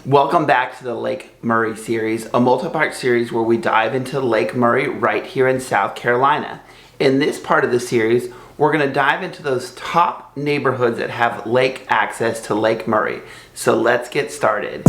Welcome back to the Lake Murray series, a multi-part series where we dive into Lake Murray right here in South Carolina. In this part of the series, we're going to dive into those top neighborhoods that have lake access to Lake Murray. So let's get started.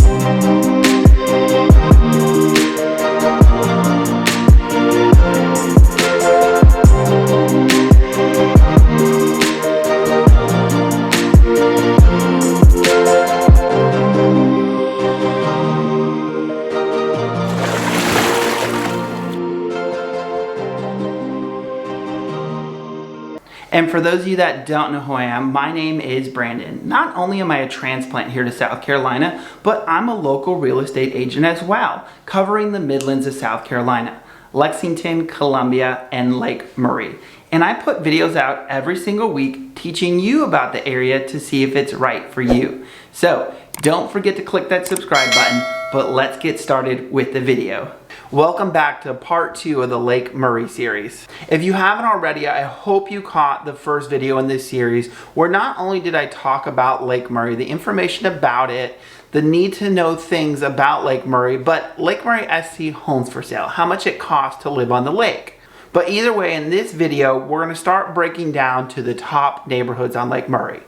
And for those of you that don't know who I am, my name is Brandon. Not only am I a transplant here to South Carolina, but I'm a local real estate agent as well, covering the Midlands of South Carolina, Lexington, Columbia, and Lake Murray. And I put videos out every single week teaching you about the area to see if it's right for you. So don't forget to click that subscribe button, but let's get started with the video. Welcome back to part 2 of the Lake Murray series. If you haven't already, I hope you caught the first video in this series where not only did I talk about Lake Murray, the information about it, the need to know things about Lake Murray, but Lake Murray SC homes for sale, how much it costs to live on the lake. But either way, in this video, we're going to start breaking down to the top neighborhoods on Lake Murray.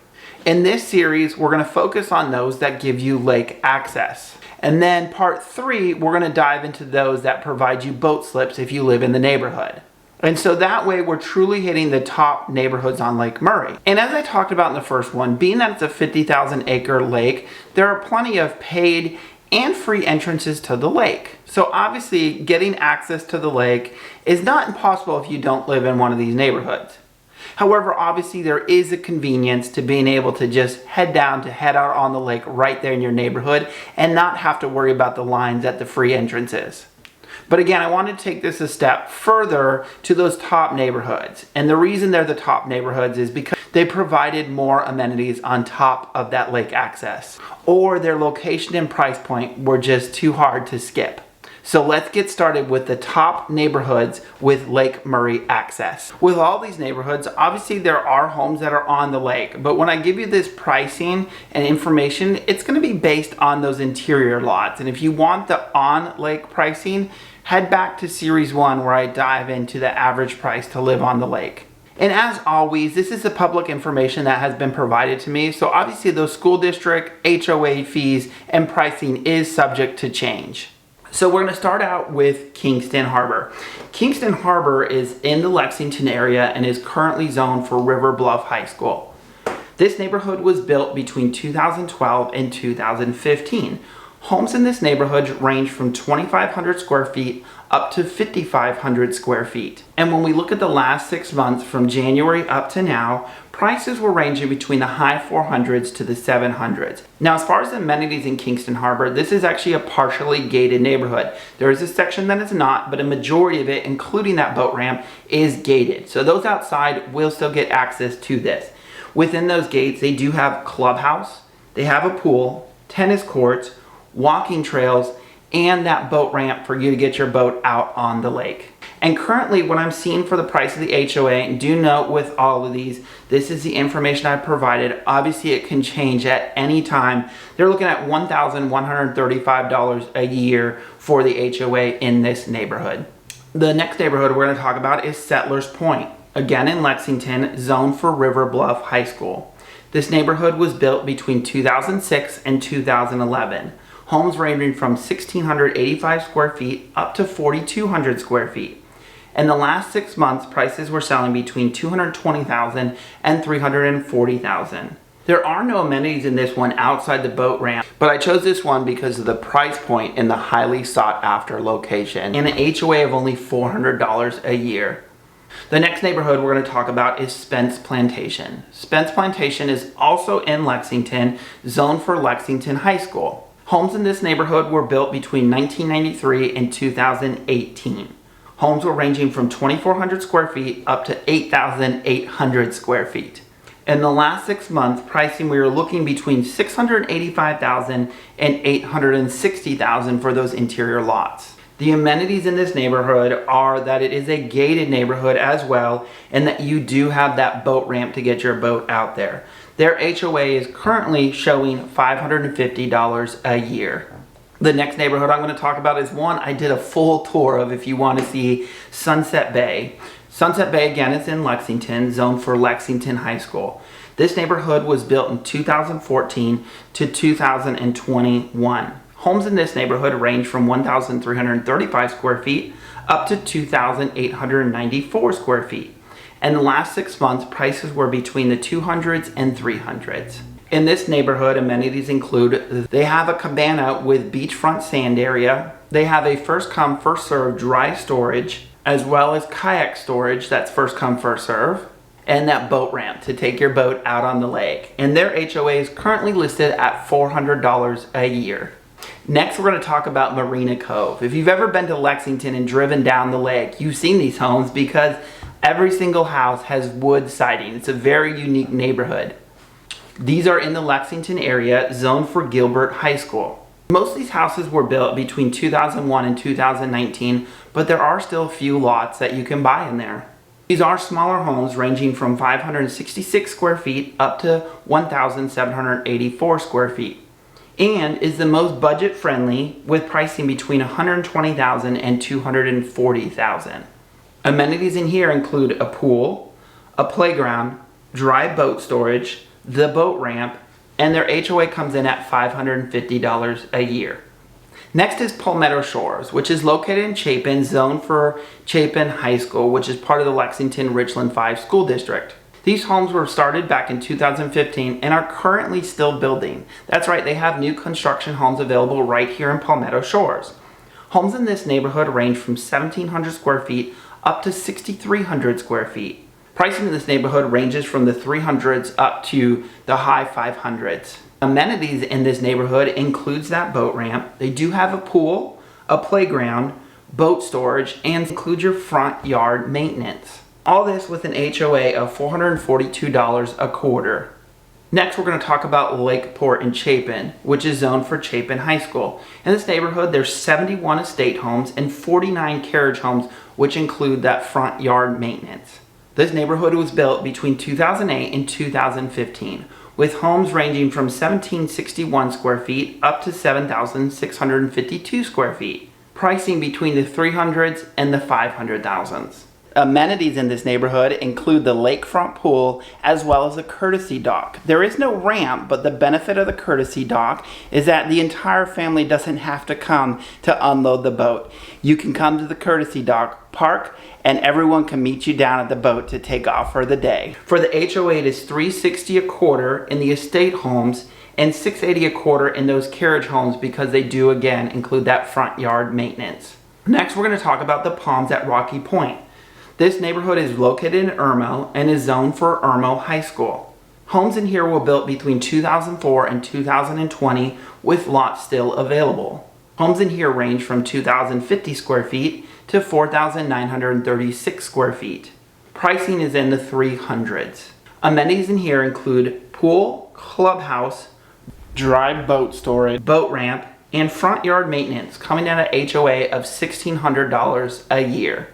In this series, we're going to focus on those that give you lake access. And then part 3, we're going to dive into those that provide you boat slips if you live in the neighborhood. And so that way we're truly hitting the top neighborhoods on Lake Murray. And as I talked about in the first one, being that it's a 50,000 acre lake, there are plenty of paid and free entrances to the lake. So obviously getting access to the lake is not impossible if you don't live in one of these neighborhoods. However, obviously there is a convenience to being able to just head out on the lake right there in your neighborhood and not have to worry about the lines at the free entrances. But again, I want to take this a step further to those top neighborhoods. And the reason they're the top neighborhoods is because they provided more amenities on top of that lake access, or their location and price point were just too hard to skip. So let's get started with the top neighborhoods with Lake Murray access. With all these neighborhoods, obviously there are homes that are on the lake, but when I give you this pricing and information, it's going to be based on those interior lots. And if you want the on-lake pricing, head back to Series 1 where I dive into the average price to live on the lake. And as always, this is the public information that has been provided to me. So obviously those school district, HOA fees, and pricing is subject to change. So we're going to start out with Kingston Harbor. Kingston Harbor is in the Lexington area and is currently zoned for River Bluff High School. This neighborhood was built between 2012 and 2015. Homes in this neighborhood range from 2,500 square feet up to 5,500 square feet. And when we look at the last 6 months from January up to now, prices were ranging between the high 400s to the 700s. Now, as far as amenities in Kingston Harbor, this is actually a partially gated neighborhood. There is a section that is not, but a majority of it, including that boat ramp, is gated. So those outside will still get access to this. Within those gates, they do have clubhouse, they have a pool, tennis courts, walking trails, and that boat ramp for you to get your boat out on the lake. And currently what I'm seeing for the price of the HOA, and do note with all of these, this is the information I provided. Obviously it can change at any time. They're looking at $1,135 a year for the HOA in this neighborhood. The next neighborhood we're going to talk about is Settlers Point, again in Lexington, zoned for River Bluff High School. This neighborhood was built between 2006 and 2011. Homes ranging from 1,685 square feet up to 4,200 square feet. In the last 6 months, prices were selling between $220,000 and $340,000. There are no amenities in this one outside the boat ramp, but I chose this one because of the price point and the highly sought after location and an HOA of only $400 a year. The next neighborhood we're going to talk about is Spence Plantation. Spence Plantation is also in Lexington, zoned for Lexington High School. Homes in this neighborhood were built between 1993 and 2018. Homes were ranging from 2,400 square feet up to 8,800 square feet. In the last 6 months, pricing we were looking between $685,000 and $860,000 for those interior lots. The amenities in this neighborhood are that it is a gated neighborhood as well, and that you do have that boat ramp to get your boat out there. Their HOA is currently showing $550 a year. The next neighborhood I'm going to talk about is one I did a full tour of if you want to see Sunset Bay. Sunset Bay, again, is in Lexington, zoned for Lexington High School. This neighborhood was built in 2014 to 2021. Homes in this neighborhood range from 1,335 square feet up to 2,894 square feet. And the last 6 months, prices were between the 200s and 300s. In this neighborhood, amenities include, they have a cabana with beachfront sand area. They have a first come, first served dry storage, as well as kayak storage that's first come, first serve, and that boat ramp to take your boat out on the lake. And their HOA is currently listed at $400 a year. Next, we're going to talk about Marina Cove. If you've ever been to Lexington and driven down the lake, you've seen these homes because every single house has wood siding. It's a very unique neighborhood. These are in the Lexington area, zoned for Gilbert High School. Most of these houses were built between 2001 and 2019, but there are still a few lots that you can buy in there. These are smaller homes ranging from 566 square feet up to 1,784 square feet, and is the most budget friendly with pricing between $120,000 and $240,000. Amenities in here include a pool, a playground, dry boat storage, the boat ramp, and their HOA comes in at $550 a year. Next is Palmetto Shores, which is located in Chapin, zoned for Chapin High School, which is part of the Lexington-Richland 5 school district. These homes were started back in 2015 and are currently still building. That's right, they have new construction homes available right here in Palmetto Shores. Homes in this neighborhood range from 1,700 square feet up to 6,300 square feet. Pricing in this neighborhood ranges from the 300s up to the high 500s. Amenities in this neighborhood includes that boat ramp. They do have a pool, a playground, boat storage, and include your front yard maintenance. All this with an HOA of $442 a quarter. Next, we're going to talk about Lakeportchapin, which is zoned for Chapin High School. In this neighborhood, there's 71 estate homes and 49 carriage homes, which include that front yard maintenance. This neighborhood was built between 2008 and 2015, with homes ranging from 1,761 square feet up to 7,652 square feet, pricing between the 300s and the 500,000s. Amenities in this neighborhood include the lakefront pool as well as a courtesy dock. There is no ramp, but the benefit of the courtesy dock is that the entire family doesn't have to come to unload the boat. You can come to the courtesy dock, park, and everyone can meet you down at the boat to take off for the day. For the HOA, it is $360 a quarter in the estate homes and $680 a quarter in those carriage homes because they do, again, include that front yard maintenance. Next, we're going to talk about the Palms at Rocky Point. This neighborhood is located in Irmo and is zoned for Irmo High School. Homes in here were built between 2004 and 2020 with lots still available. Homes in here range from 2,050 square feet to 4,936 square feet. Pricing is in the 300s. Amenities in here include pool, clubhouse, dry boat storage, boat ramp, and front yard maintenance, coming in at a HOA of $1,600 a year.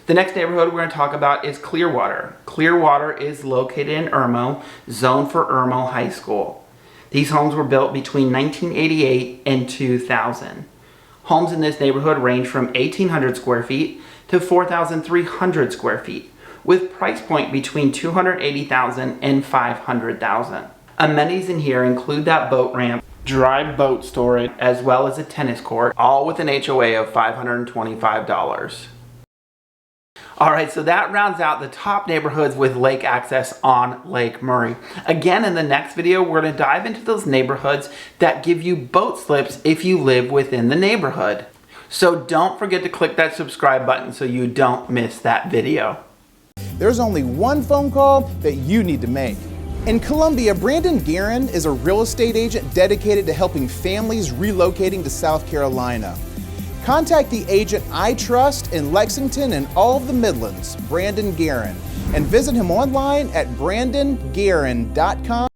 The next neighborhood we're going to talk about is Clearwater. Clearwater is located in Irmo, zoned for Irmo High School. These homes were built between 1988 and 2000. Homes in this neighborhood range from 1,800 square feet to 4,300 square feet, with price point between $280,000 and $500,000. Amenities in here include that boat ramp, dry boat storage, as well as a tennis court, all with an HOA of $525. Alright, so that rounds out the top neighborhoods with lake access on Lake Murray. Again, in the next video, we're going to dive into those neighborhoods that give you boat slips if you live within the neighborhood. So don't forget to click that subscribe button so you don't miss that video. There's only one phone call that you need to make. In Columbia, Brandon Guerin is a real estate agent dedicated to helping families relocating to South Carolina. Contact the agent I trust in Lexington and all of the Midlands, Brandon Guerin, and visit him online at brandonguerin.com.